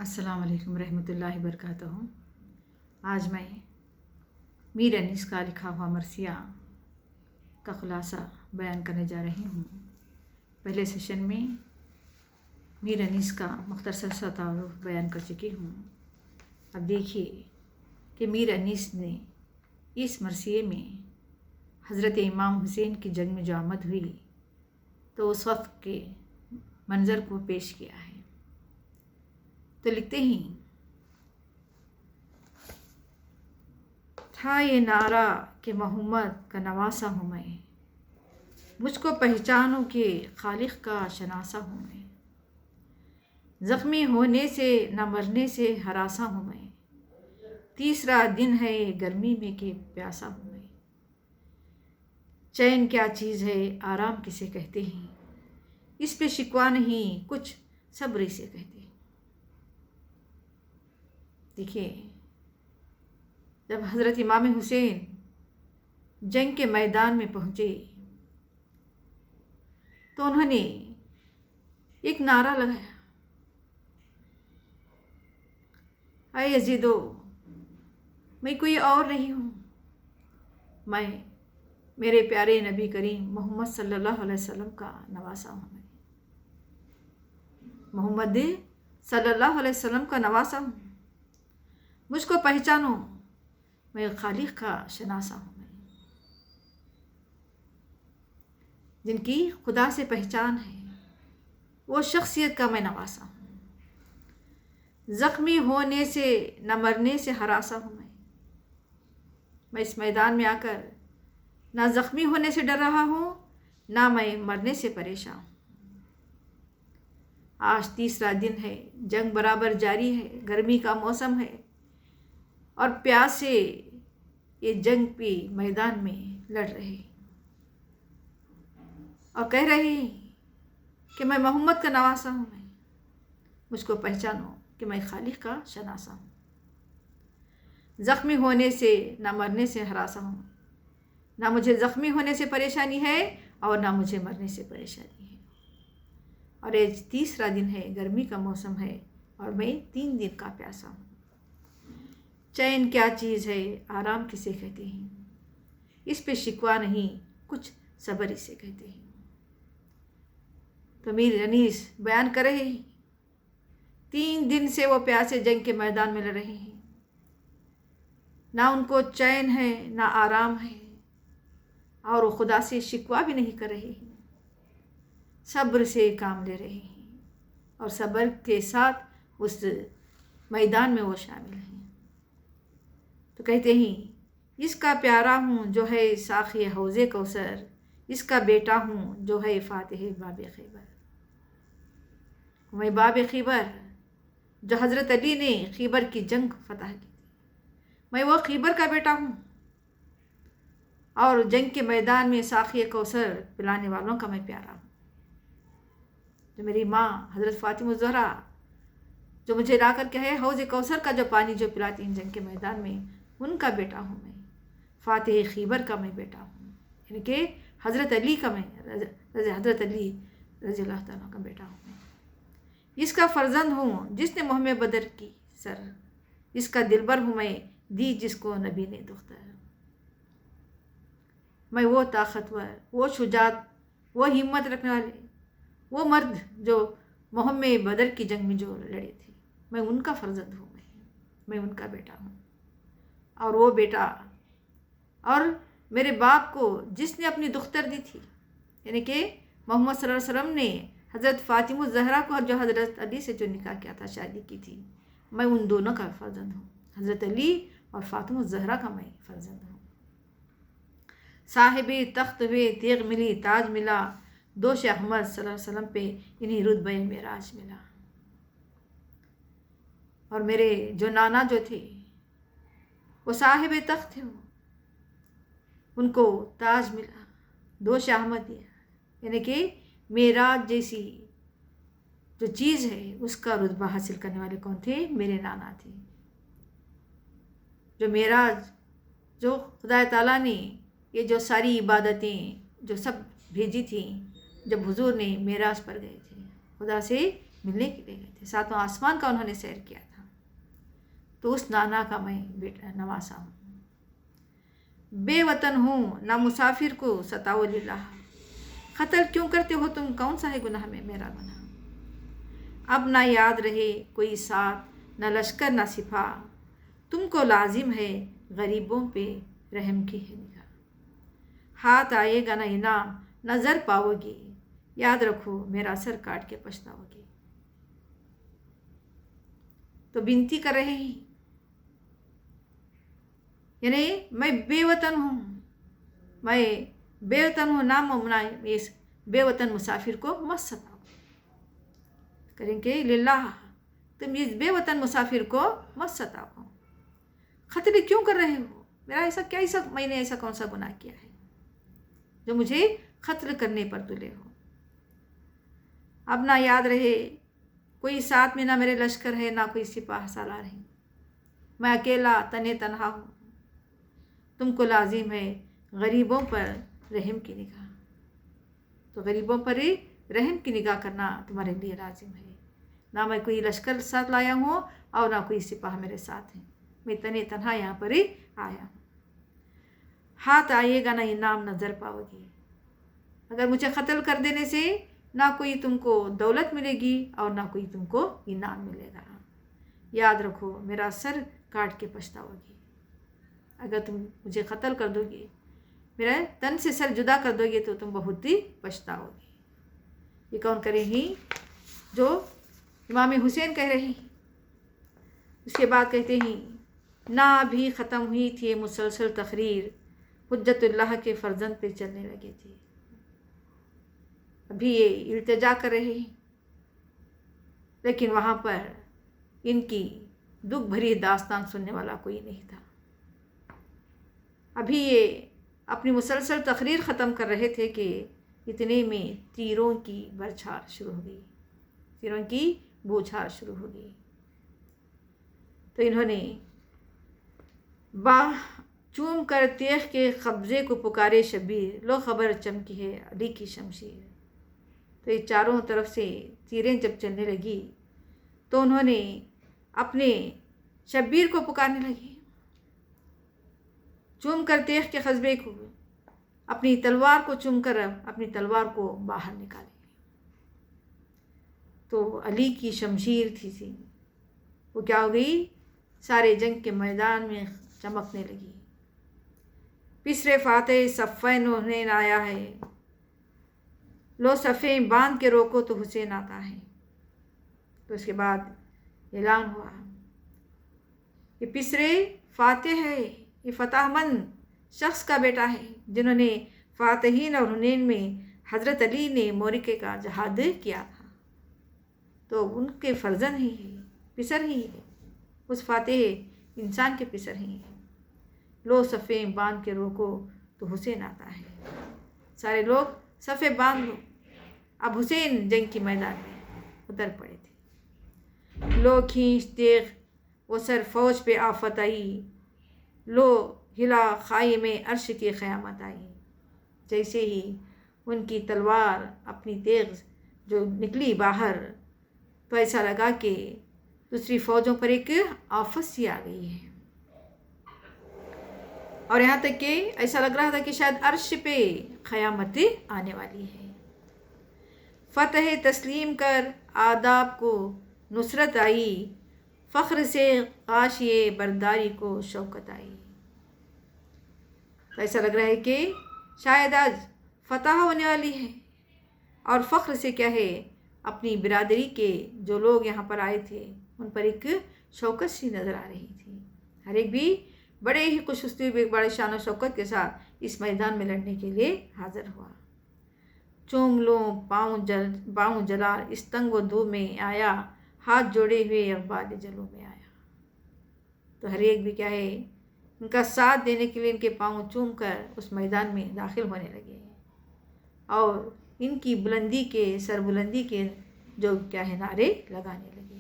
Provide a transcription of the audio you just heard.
अस्सलाम वालेकुम रहमतुल्लाहि वबरकातुहू। आज मैं मीर अनीस का लिखा हुआ मरसिया का ख़ुलासा बयान करने जा रही हूँ। पहले सेशन में मीर अनीस का मुख्तसर सा तारुफ बयान कर चुकी हूँ। अब देखिए कि मीर अनीस ने इस मरसिए में हज़रत इमाम हुसैन की जंग में जो आमद हुई तो उस वक्त के मंज़र को पेश किया है। तो लिखते ही था ये नारा कि मोहम्मद का नवासा हूँ मैं, मुझको पहचानो कि खालिक का शनासा हूँ मैं, ज़ख्मी होने से न मरने से हरासा हूँ मैं, तीसरा दिन है गर्मी में कि प्यासा हूँ मैं, चैन क्या चीज़ है आराम किसे कहते हैं, इस पे शिकवा नहीं कुछ सब्र इसे कहते हैं। देखिए, जब हज़रत इमाम हुसैन जंग के मैदान में पहुँचे तो उन्होंने एक नारा लगाया, ऐ यजीदो, मैं कोई और नहीं हूँ, मैं मेरे प्यारे नबी करीम मोहम्मद सल्लल्लाहु अलैहि वसल्लम का नवासा हूँ। मैं मोहम्मद सल्लल्लाहु अलैहि वसल्लम का नवासा हूँ, मुझको पहचानो, मैं खालिक का शनासा हूँ। मैं जिनकी खुदा से पहचान है वो शख्सियत का मैं नवासा हूँ, ज़ख्मी होने से न मरने से हरासा हूँ। मैं इस मैदान में आकर ना ज़ख्मी होने से डर रहा हूँ, ना मैं मरने से परेशान हूँ। आज तीसरा दिन है, जंग बराबर जारी है, गर्मी का मौसम है और प्यास से ये जंग पे मैदान में लड़ रहे और कह रहे कि मैं मोहम्मद का नवासा हूँ। मैं मुझको पहचानो कि मैं खालिक का शनासा हूँ, ज़ख्मी होने से ना मरने से हरासा हूँ, ना मुझे ज़ख्मी होने से परेशानी है और ना मुझे मरने से परेशानी है। और ये तीसरा दिन है, गर्मी का मौसम है और मैं 3 दिन का प्यासा हूँ। चैन क्या चीज़ है आराम किसे कहते हैं, इस पे शिकवा नहीं कुछ सब्र इसे कहते हैं। तो मीर अनीस बयान कर रहे हैं 3 दिन से वो प्यासे जंग के मैदान में लड़ रहे हैं, ना उनको चैन है ना आराम है और वो खुदा से शिकवा भी नहीं कर रहे हैं, सब्र से काम ले रहे हैं और सब्र के साथ उस मैदान में वो शामिल हैं। तो कहते हैं इसका प्यारा हूँ जो है साखी हौज़े कौसर, इसका बेटा हूँ जो है फ़ातिह बाब खैबर। मैं बाब खैबर जो हज़रत अली ने खैबर की जंग फतह की थी, मैं वो खैबर का बेटा हूँ और जंग के मैदान में साखी कौसर पिलाने वालों का मैं प्यारा हूँ। जो मेरी माँ हज़रत फ़ातिमा ज़हरा जो मुझे ला कर के है हौज़ कौसर का जो पानी जो पिलाती हैं जंग के मैदान में, उनका बेटा हूँ मैं, फ़ातिह खैबर का मैं बेटा हूँ, यानी कि हज़रत अली का मैं हज़रत अली रज़ी अल्लाह तआला का बेटा हूँ। मैं इसका फ़र्जंद हूँ जिसने मुँह में बदर की सर, इसका दिलबर हूँ मैं दी जिसको नबी ने दुख्तर। मैं वो ताकतवर, वो शुजात, वो हिम्मत रखने वाले, वो मर्द जो मुँह में बदर की जंग में जो लड़े थे, मैं उनका फ़र्जंद हूँ। मैं उनका बेटा हूँ। और वो बेटा और मेरे बाप को जिसने अपनी दुख्तर दी थी, यानी कि मोहम्मद सल्लल्लाहु अलैहि वसल्लम ने हज़रत फ़ातिमा ज़हरा को जो हज़रत अली से जो निकाह किया था, शादी की थी, मैं उन दोनों का फ़र्जंद हूँ, हज़रत अली और फ़ातिमा ज़हरा का मैं फ़र्जंद हूँ। साहिब तख्त वे तेग मिली ताज मिला, दोष अहमद सल्लल्लाहु अलैहि वसल्लम पे इन्हीं रुतबे मेराज मिला। और मेरे जो नाना जो थे वो साहिब तख्त थे, उनको ताज मिला, दोष अहमद दिया, यानी कि मेराज जैसी जो चीज़ है उसका रुतबा हासिल करने वाले कौन थे? मेरे नाना थे। जो मेराज जो खुदा ताला ने ये जो सारी इबादतें जो सब भेजी थी, जब हुजूर ने मेराज पर गए थे, खुदा से ملنے کے لیے گئے تھے، 7واں آسمان کا انہوں نے سیر کیا تھا۔ تو اس نانا کا میں بیٹا نواسا ہوں، بے وطن ہوں نہ مسافر کو ستاؤ للہ، قتل کیوں کرتے ہو تم، کون سا ہے گناہ میں میرا گناہ، اب نہ یاد رہے کوئی ساتھ، نہ لشکر نہ سپاہ، تم کو لازم ہے غریبوں پہ رحم کی ہے نگاہ، ہاتھ آئے گا نہ انعام نظر پاؤ گی، یاد رکھو میرا سر کاٹ کے پچھتاؤ گی۔ تو بنتی کر رہے ہیں، یعنی میں بے وطن ہوں، میں بے وطن ہوں، اس بے وطن مسافر کو مت ستاؤ، کریں کہ للہ تم اس بے وطن مسافر کو مت ستاؤ، قتل کیوں کر رہے ہو، میرا میں نے ایسا کون سا گناہ کیا ہے جو مجھے قتل کرنے پر تلے ہو، اب نہ یاد رہے کوئی ساتھ میں، نہ میرے لشکر ہے نہ کوئی سپاہ سالار ہے، میں اکیلا تنہا ہوں، تم کو لازم ہے غریبوں پر رحم کی نگاہ، تو غریبوں پر ہی رحم کی نگاہ کرنا تمہارے لیے لازم ہے، نہ میں کوئی لشکر ساتھ لایا ہوں اور نہ کوئی سپاہ میرے ساتھ ہیں، میں تنہا یہاں پر ہی آیا ہوں، ہاتھ آئے گا نہ انعام نظر پاؤ گی، اگر مجھے قتل کر دینے سے نہ کوئی تم کو دولت ملے گی اور نہ کوئی تم کو انعام ملے گا، یاد رکھو میرا سر کاٹ کے پچھتاؤ گی، اگر تم مجھے قتل کر دو گے، میرے تن سے سر جدا کر دو گے تو تم بہت ہی پچھتاؤ گے۔ یہ کون کرے ہیں؟ جو امام حسین کہہ رہے ہیں۔ اس کے بعد کہتے ہیں، نہ ابھی ختم ہوئی تھی مسلسل تقریر، حجت اللہ کے فرزند پہ چلنے لگے تھے، ابھی یہ التجا کر رہے ہیں، لیکن وہاں پر ان کی دکھ بھری داستان سننے والا کوئی نہیں تھا، ابھی یہ اپنی مسلسل تقریر ختم کر رہے تھے کہ اتنے میں تیروں کی برچھار شروع ہو گئی، تیروں کی بوچھار شروع ہو گئی، تو انہوں نے چوم کر تیغ کے قبضے کو پکارے شبیر، لو خبر چمکی ہے علی کی شمشیر، تو یہ چاروں طرف سے تیریں جب چلنے لگی تو انہوں نے اپنے شبیر کو پکارنے لگے، چوم کر تیغ کے قبضے کو، اپنی تلوار کو چوم کر اپنی تلوار کو باہر نکالے، تو علی کی شمشیر تھی وہ کیا ہو گئی، سارے جنگ کے میدان میں چمکنے لگی، پسرے فاتح صفین حسین آیا ہے، لو صفیں باندھ کے روکو تو حسین آتا ہے، تو اس کے بعد اعلان ہوا، یہ پسرے فاتح ہے، یہ فتح مند شخص کا بیٹا ہے، جنہوں نے فاتحین اور حنین میں حضرت علی نے مورکے کا جہاد کیا تھا، تو ان کے فرزند ہی ہے، پسر ہی ہے، اس فاتح انسان کے پسر ہی ہے، لو صفیں باندھ کے روکو تو حسین آتا ہے، سارے لوگ صفیں باندھ لو، اب حسین جنگ کے میدان میں اتر پڑے تھے، لو کھینچ تیغ وہ سر فوج پہ آفت آئی، لو ہلا خائم عرش کی قیامت آئی، جیسے ہی ان کی تلوار اپنی تیغ جو نکلی باہر تو ایسا لگا کہ دوسری فوجوں پر ایک آفت سی آ گئی ہے، اور یہاں تک کہ ایسا لگ رہا تھا کہ شاید عرش پہ قیامت آنے والی ہے، فتح تسلیم کر آداب کو نصرت آئی، فخر سے غاشیے برداری کو شوکت آئی، تو ایسا لگ رہا ہے کہ شاید آج فتح ہونے والی ہے، اور فخر سے کیا ہے، اپنی برادری کے جو لوگ یہاں پر آئے تھے ان پر ایک شوکت سی نظر آ رہی تھی، ہر ایک بھی بڑے ہی خوش اسلوب بڑے شان و شوکت کے ساتھ اس میدان میں لڑنے کے لیے حاضر ہوا، چوم لوں پاؤں جلا اس تنگ و دو میں آیا، ہاتھ جوڑے ہوئے اقبال جلوں میں آیا، تو ہر ایک بھی کیا ہے، ان کا ساتھ دینے کے لیے ان کے پاؤں چوم کر اس میدان میں داخل ہونے لگے، اور ان کی بلندی کے سر بلندی کے جو کیا ہے نعرے لگانے لگے،